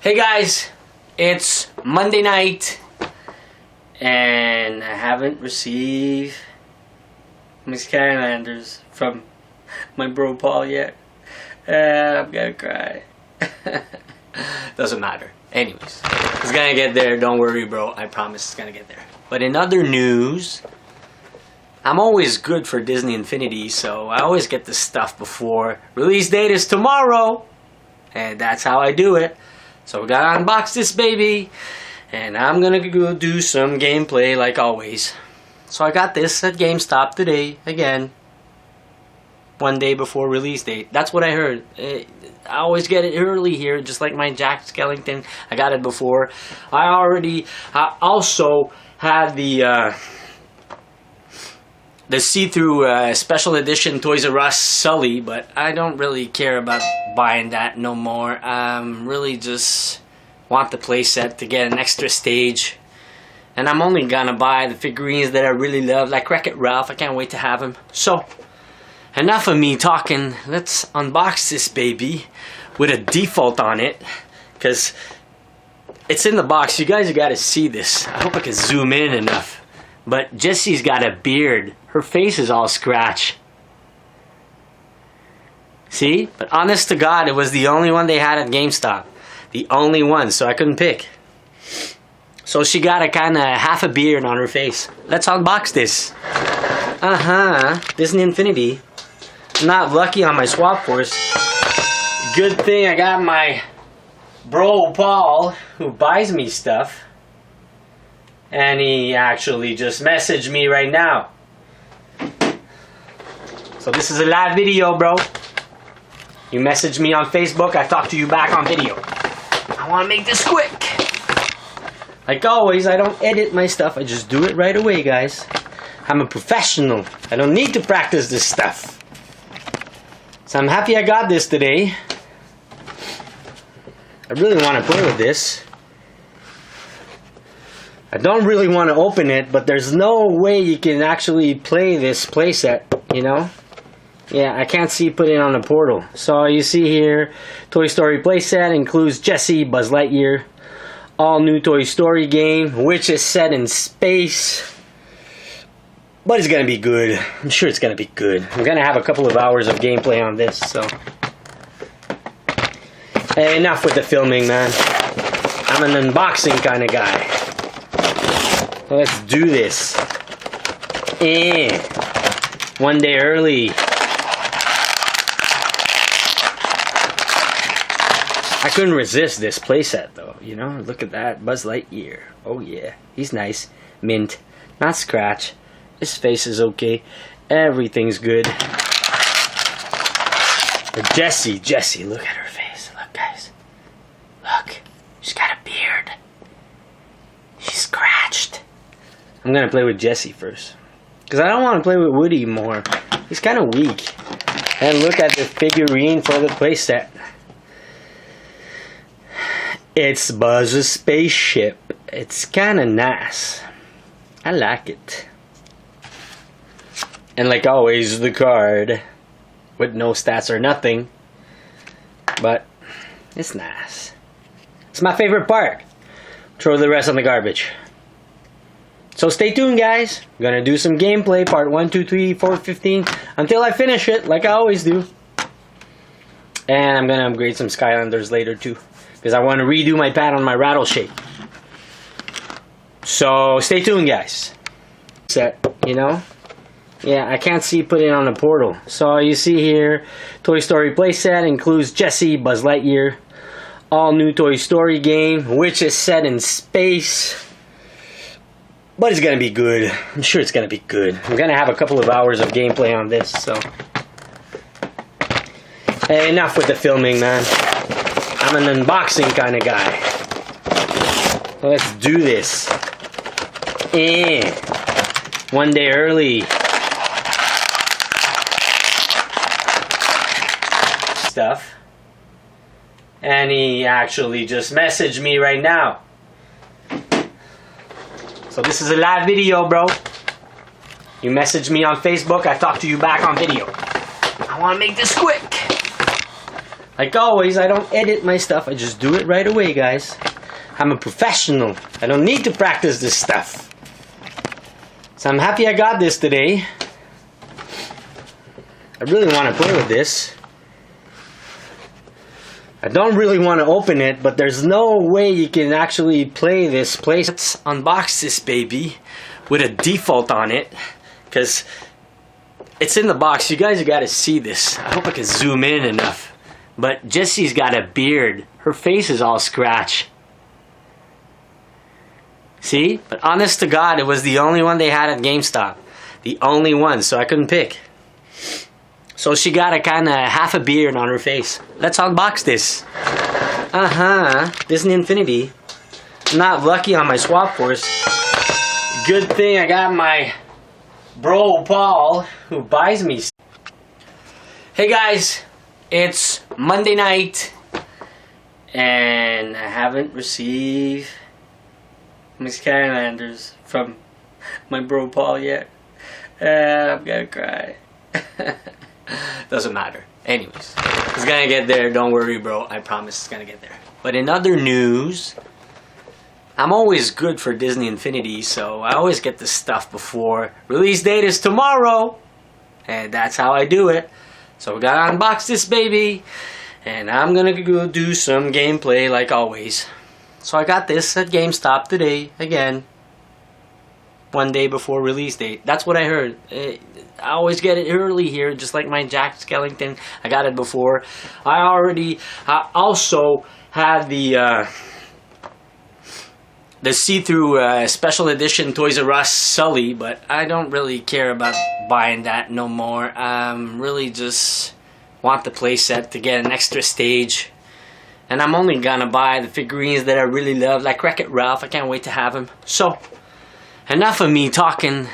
Hey guys, it's Monday night and I haven't received my Skylanders from my bro Paul yet. I'm gonna cry. Doesn't matter. Anyways, it's gonna get there. Don't worry, bro. I promise it's gonna get there. But in other news, I'm always good for Disney Infinity, so I always get this stuff before. Release date is tomorrow, and that's how I do it. So we gotta unbox this baby, and I'm gonna go do some gameplay like always. So I got this at GameStop today, again, one day before release date. That's what I heard. I always get it early here, just like my Jack Skellington. I got it before. I also had the see-through special edition Toys R Us Sully, but I don't really care about buying that no more. Really just want the playset to get an extra stage. And I'm only gonna buy the figurines that I really love, like Wreck-It Ralph. I can't wait to have him. So, enough of me talking. Let's unbox this baby with a default on it, because it's in the box. You guys gotta see this. I hope I can zoom in enough. But Jessie's got a beard. Her face is all scratched. See? But honest to God, it was the only one they had at GameStop. The only one, so I couldn't pick. So she got a kind of half a beard on her face. Let's unbox this. Disney Infinity. I'm not lucky on my Swap Force. Good thing I got my bro Paul, who buys me stuff. And he actually just messaged me right now. So this is a live video, bro. You messaged me on Facebook, I talked to you back on video. I want to make this quick. Like always, I don't edit my stuff. I just do it right away, guys. I'm a professional. I don't need to practice this stuff. So I'm happy I got this today. I really want to play with this. I don't really want to open it, but there's no way you can actually play this playset, you know? Yeah, I can't see putting it on a portal. So you see here, Toy Story playset includes Jessie, Buzz Lightyear, all new Toy Story game, which is set in space. But it's gonna be good. I'm sure it's gonna be good. I'm gonna have a couple of hours of gameplay on this, so. Hey, enough with the filming, man. I'm an unboxing kind of guy. Let's do this. One day early. I couldn't resist this playset though, you know? Look at that, Buzz Lightyear. Oh yeah, he's nice. Mint, not scratch. His face is okay. Everything's good. But Jessie, look at her face. Look, guys. Look, she's got a beard. She's scratched. I'm gonna play with Jessie first, because I don't want to play with Woody more. He's kind of weak. And look at the figurine for the playset. It's Buzz's spaceship. It's kind of nice. I like it. And like always, the card with no stats or nothing. But it's nice. It's my favorite part. Throw the rest on the garbage. So stay tuned, guys. I'm gonna do some gameplay, part 1, 2, 3, 4, 15, until I finish it, like I always do. And I'm gonna upgrade some Skylanders later too, because I want to redo my pad on my Rattle Shake. So stay tuned, guys. Set, you know? Yeah, I can't see putting it on a portal. So you see here, Toy Story playset includes Jessie, Buzz Lightyear, all new Toy Story game, which is set in space. But it's gonna be good. I'm sure it's gonna be good. I'm gonna have a couple of hours of gameplay on this, so. Hey, enough with the filming, man. I'm an unboxing kind of guy. Let's do this. One day early. Stuff. And he actually just messaged me right now. So this is a live video, bro. You messaged me on Facebook, I talked to you back on video. I want to make this quick. Like always, I don't edit my stuff. I just do it right away, guys. I'm a professional. I don't need to practice this stuff. So I'm happy I got this today. I really want to play with this. I don't really want to open it, but there's no way you can actually play this. Let's unbox this baby with a default on it, because it's in the box. You guys got to see this. I hope I can zoom in enough. But Jessie's got a beard. Her face is all scratched. See? But honest to God, it was the only one they had at GameStop. The only one, so I couldn't pick. So she got a kind of half a beard on her face. Let's unbox this. Disney Infinity. I'm not lucky on my Swap Force. Good thing I got my bro Paul, who buys me. Hey guys, it's Monday night, and I haven't received my Skylanders from my bro Paul yet. I'm gonna cry. Doesn't matter. Anyways, it's gonna get there. Don't worry, bro. I promise it's gonna get there. But in other news, I'm always good for Disney Infinity, so I always get the stuff before. Release date is tomorrow, and that's how I do it. So we gotta unbox this baby, and I'm gonna go do some gameplay like always. So I got this at GameStop today, again. One day before release date. That's what I heard. I always get it early here, just like my Jack Skellington. I got it before. I also had the see-through special edition Toys R Us Sully, but I don't really care about buying that no more. Really just want the playset to get an extra stage. And I'm only gonna buy the figurines that I really love, like Wreck-It Ralph. I can't wait to have him. So, enough of me talking.